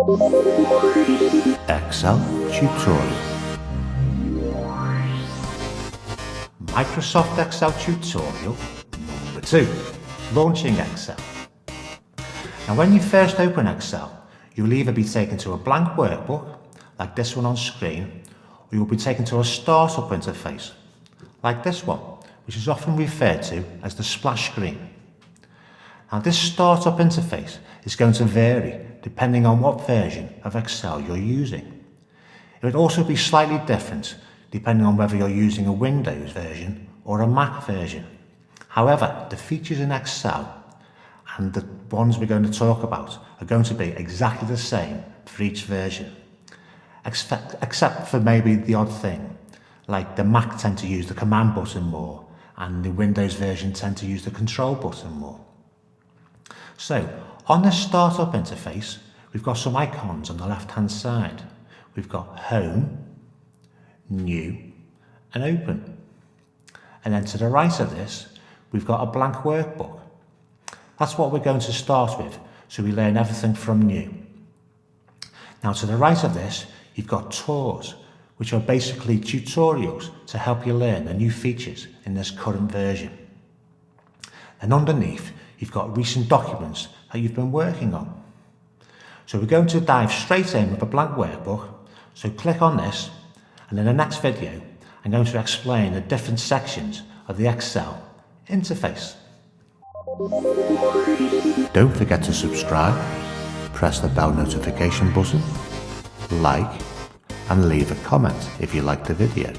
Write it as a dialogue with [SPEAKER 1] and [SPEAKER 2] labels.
[SPEAKER 1] Excel tutorial. Microsoft Excel tutorial number 2, launching Excel. Now when you first open Excel, you'll either be taken to a blank workbook, like this one on screen, or you'll be taken to a startup interface, like this one, which is often referred to as the splash screen. Now this startup interface is going to vary depending on what version of Excel you're using. It would also be slightly different depending on whether you're using a Windows version or a Mac version. However, the features in Excel and the ones we're going to talk about are going to be exactly the same for each version, except for maybe the odd thing, like the Mac tend to use the command button more and the Windows version tend to use the control button more. So, on the startup interface, we've got some icons on the left-hand side. We've got Home, New, and Open. And then to the right of this, we've got a blank workbook. That's what we're going to start with, so we learn everything from New. Now to the right of this, you've got Tours, which are basically tutorials to help you learn the new features in this current version. And underneath, you've got recent documents that you've been working on. So we're going to dive straight in with a blank workbook, so click on this, and in the next video, I'm going to explain the different sections of the Excel interface. Don't forget to subscribe, press the bell notification button, like, and leave a comment if you liked the video.